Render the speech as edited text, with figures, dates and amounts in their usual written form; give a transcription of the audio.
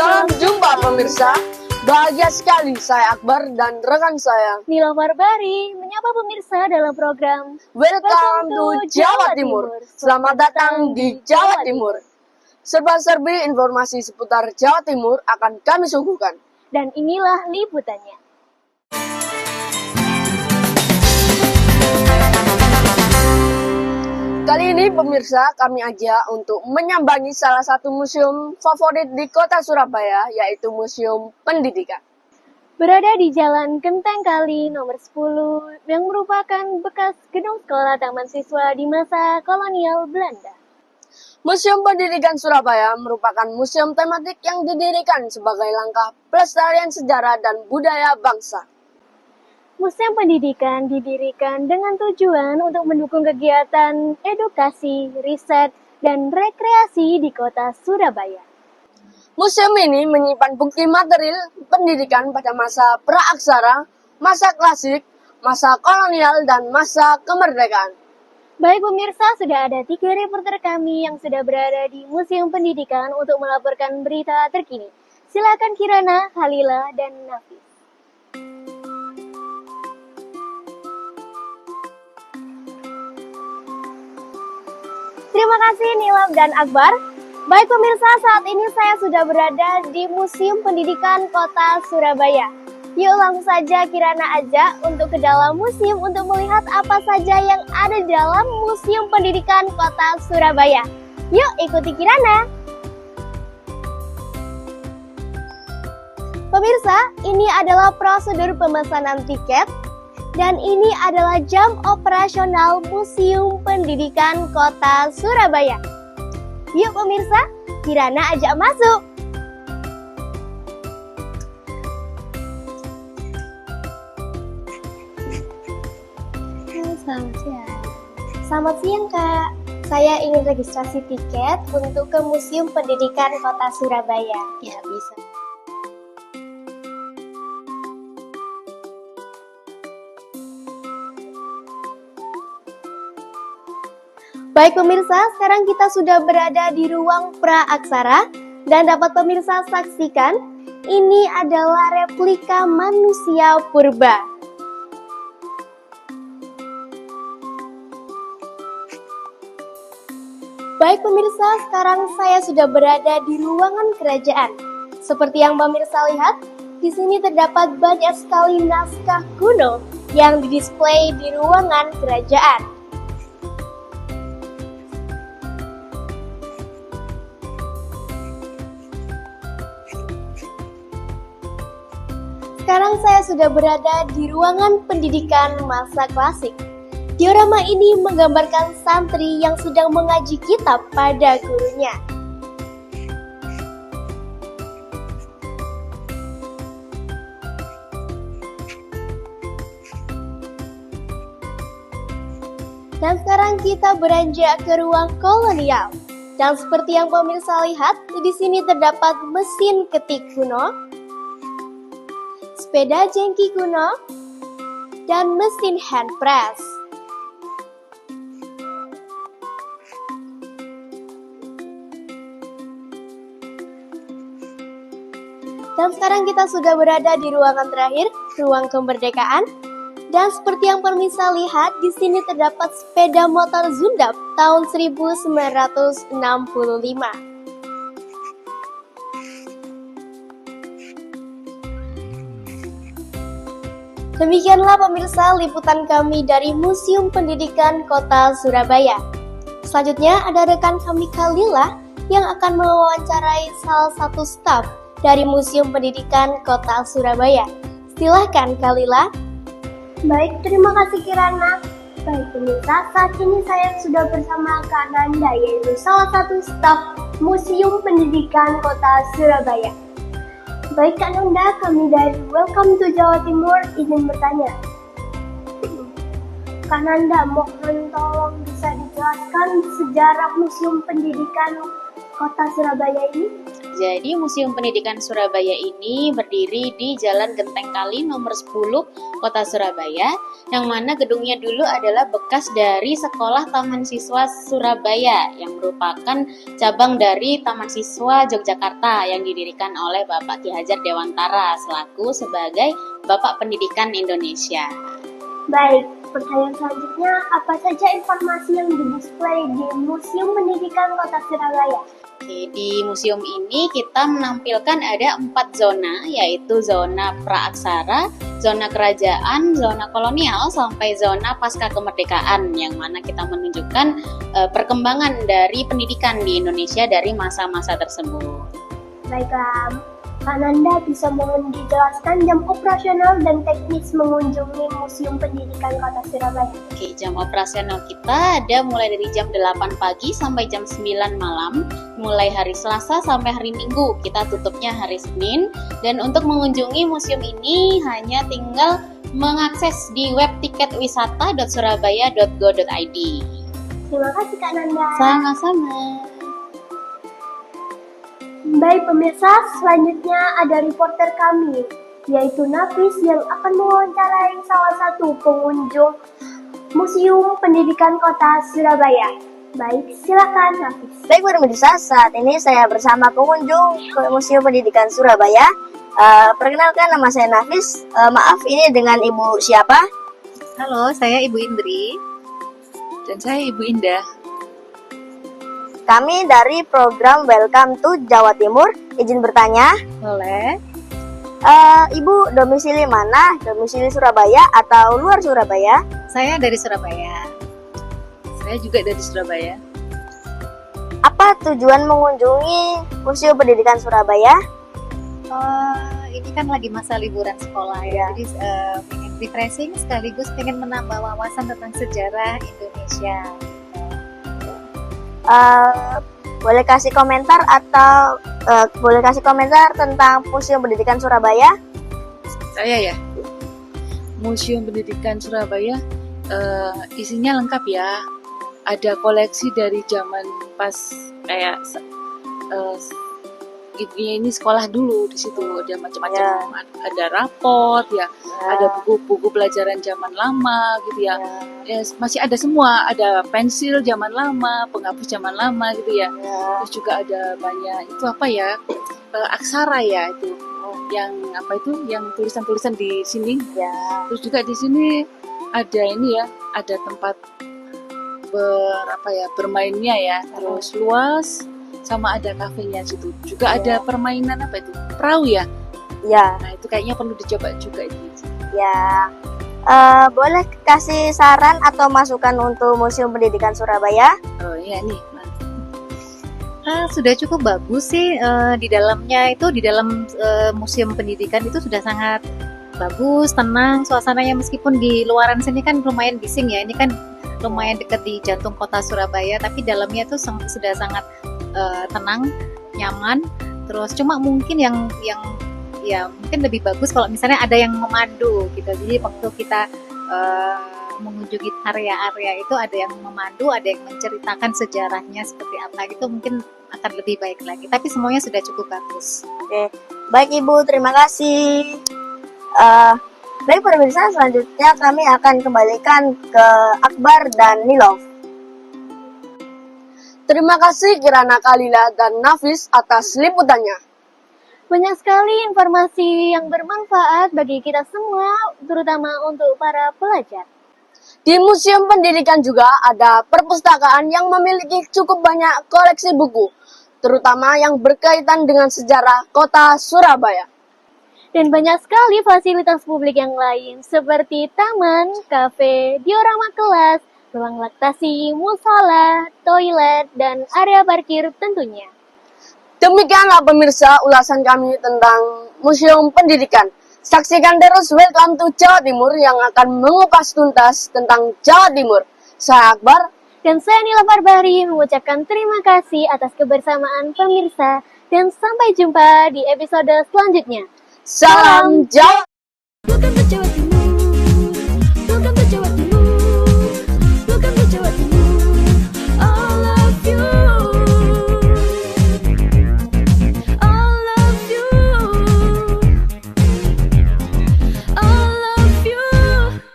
Salam jumpa pemirsa. Bahagia sekali saya Akbar dan rekan saya Nila Barbari menyapa pemirsa dalam program Welcome to Jawa Timur. Selamat datang di Jawa Timur. Serba-serbi informasi seputar Jawa Timur akan kami suguhkan. Dan inilah liputannya. Kali ini pemirsa kami ajak untuk menyambangi salah satu museum favorit di kota Surabaya, yaitu Museum Pendidikan. Berada di Jalan Genteng Kali nomor 10 yang merupakan bekas gedung sekolah taman siswa di masa kolonial Belanda. Museum Pendidikan Surabaya merupakan museum tematik yang didirikan sebagai langkah pelestarian sejarah dan budaya bangsa. Museum Pendidikan didirikan dengan tujuan untuk mendukung kegiatan edukasi, riset, dan rekreasi di kota Surabaya. Museum ini menyimpan bukti material pendidikan pada masa praaksara, masa klasik, masa kolonial, dan masa kemerdekaan. Baik pemirsa, sudah ada 3 reporter kami yang sudah berada di Museum Pendidikan untuk melaporkan berita terkini. Silakan Kirana, Halila, dan Nafis. Terima kasih Nilam dan Akbar. Baik pemirsa, saat ini saya sudah berada di Museum Pendidikan Kota Surabaya. Yuk langsung saja Kirana ajak untuk ke dalam museum untuk melihat apa saja yang ada di dalam Museum Pendidikan Kota Surabaya. Yuk ikuti Kirana. Pemirsa, ini adalah prosedur pemesanan tiket. Dan ini adalah jam operasional Museum Pendidikan Kota Surabaya. Yuk pemirsa, Kirana ajak masuk. Selamat siang. Selamat siang Kak. Saya ingin registrasi tiket untuk ke Museum Pendidikan Kota Surabaya. Ya bisa. Baik pemirsa, sekarang kita sudah berada di ruang praaksara dan dapat pemirsa saksikan ini adalah replika manusia purba. Baik pemirsa, sekarang saya sudah berada di ruangan kerajaan. Seperti yang pemirsa lihat, di sini terdapat banyak sekali naskah kuno yang didisplay di ruangan kerajaan. Sekarang saya sudah berada di ruangan pendidikan masa klasik. Diorama ini menggambarkan santri yang sedang mengaji kitab pada gurunya. Dan sekarang kita beranjak ke ruang kolonial. Dan seperti yang pemirsa lihat, di sini terdapat mesin ketik kuno, sepeda jengki kuno, dan mesin hand press. Dan sekarang kita sudah berada di ruangan terakhir, ruang kemerdekaan. Dan seperti yang pemirsa lihat, di sini terdapat sepeda motor Zundap tahun 1965. Demikianlah pemirsa liputan kami dari Museum Pendidikan Kota Surabaya. Selanjutnya ada rekan kami Kalila yang akan mewawancarai salah satu staf dari Museum Pendidikan Kota Surabaya. Silahkan Kalila. Baik, terima kasih Kirana. Baik pemirsa, saat ini saya sudah bersama Kak Nanda, yaitu salah satu staf Museum Pendidikan Kota Surabaya. Baik Kak Nanda, kami dari Welcome to Jawa Timur izin bertanya. Kak Nanda, mohon tolong bisa dijelaskan sejarah Museum Pendidikan Kota Surabaya ini? Jadi Museum Pendidikan Surabaya ini berdiri di Jalan Genteng Kali nomor 10 Kota Surabaya, yang mana gedungnya dulu adalah bekas dari Sekolah Taman Siswa Surabaya yang merupakan cabang dari Taman Siswa Yogyakarta yang didirikan oleh Bapak Ki Hajar Dewantara selaku sebagai Bapak Pendidikan Indonesia. Baik, pertanyaan selanjutnya, apa saja informasi yang didisplay di Museum Pendidikan Kota Surabaya? Oke, di museum ini kita menampilkan ada 4 zona, yaitu zona praaksara, zona kerajaan, zona kolonial, sampai zona pasca kemerdekaan, yang mana kita menunjukkan perkembangan dari pendidikan di Indonesia dari masa-masa tersebut. Baiklah, Kak Nanda bisa menjelaskan jam operasional dan teknis mengunjungi Museum Pendidikan Kota Surabaya. Oke, jam operasional kita ada mulai dari jam 8 pagi sampai jam 9 malam, mulai hari Selasa sampai hari Minggu. Kita tutupnya hari Senin, dan untuk mengunjungi museum ini hanya tinggal mengakses di web tiketwisata.surabaya.go.id. Terima kasih Kak Nanda. Sama-sama. Baik pemirsa, selanjutnya ada reporter kami, yaitu Nafis yang akan mewawancarai salah satu pengunjung Museum Pendidikan Kota Surabaya. Baik, silakan Nafis. Baik pemirsa, saat ini saya bersama pengunjung Museum Pendidikan Surabaya. Perkenalkan, nama saya Nafis. Maaf, ini dengan Ibu siapa? Halo, saya Ibu Indri. Dan saya Ibu Indah. Kami dari program Welcome to Jawa Timur. Izin bertanya, Boleh. Ibu domisili mana? Domisili Surabaya atau luar Surabaya? Saya dari Surabaya. Saya juga dari Surabaya. Apa tujuan mengunjungi Museum Pendidikan Surabaya? Ini kan lagi masa liburan sekolah ya. Jadi pengen refreshing sekaligus pengen menambah wawasan tentang sejarah Indonesia. Boleh kasih komentar atau boleh kasih komentar tentang Museum Pendidikan Surabaya? Saya ya, Museum Pendidikan Surabaya isinya lengkap ya. Ada koleksi dari zaman pas kayak ini sekolah dulu, di situ ada macam-macam, ada raport ya, ada buku-buku pelajaran zaman lama gitu ya. Masih ada semua, ada pensil zaman lama, penghapus zaman lama gitu ya. Terus juga ada banyak itu apa ya, aksara ya itu, yang apa itu, yang tulisan-tulisan di sini. Terus juga di sini ada ini ya, ada tempat bermainnya ya, terus luas. Sama ada kafenya situ. Juga ada permainan apa itu? Perahu ya? Ya. Nah, itu kayaknya perlu dicoba juga itu. Ya. Boleh kasih saran atau masukan untuk Museum Pendidikan Surabaya? Oh iya nih. Sudah cukup bagus sih di dalamnya itu, di dalam Museum Pendidikan itu sudah sangat bagus, tenang suasananya, meskipun di luaran sini kan lumayan bising ya. Ini kan lumayan dekat di jantung kota Surabaya, tapi dalamnya itu sudah sangat tenang, nyaman. Terus cuma mungkin yang ya mungkin lebih bagus kalau misalnya ada yang memandu gitu. Jadi waktu kita mengunjungi area-area itu ada yang memandu, ada yang menceritakan sejarahnya seperti apa gitu, mungkin akan lebih baik lagi. Tapi semuanya sudah cukup bagus. Oke. Baik Ibu, terima kasih. Baik pemirsa, selanjutnya kami akan kembalikan ke Akbar dan Nilov. Terima kasih Kirana Kalila dan Nafis atas liputannya. Banyak sekali informasi yang bermanfaat bagi kita semua, terutama untuk para pelajar. Di Museum Pendidikan juga ada perpustakaan yang memiliki cukup banyak koleksi buku, terutama yang berkaitan dengan sejarah kota Surabaya. Dan banyak sekali fasilitas publik yang lain, seperti taman, kafe, diorama kelas, ruang laktasi, musola, toilet, dan area parkir tentunya. Demikianlah pemirsa ulasan kami tentang Museum Pendidikan. Saksikan terus Welcome to Jawa Timur yang akan mengupas tuntas tentang Jawa Timur. Saya Akbar. Dan saya Nila Farbahri mengucapkan terima kasih atas kebersamaan pemirsa dan sampai jumpa di episode selanjutnya. Salam Jawa. Welcome to Jawa Timur.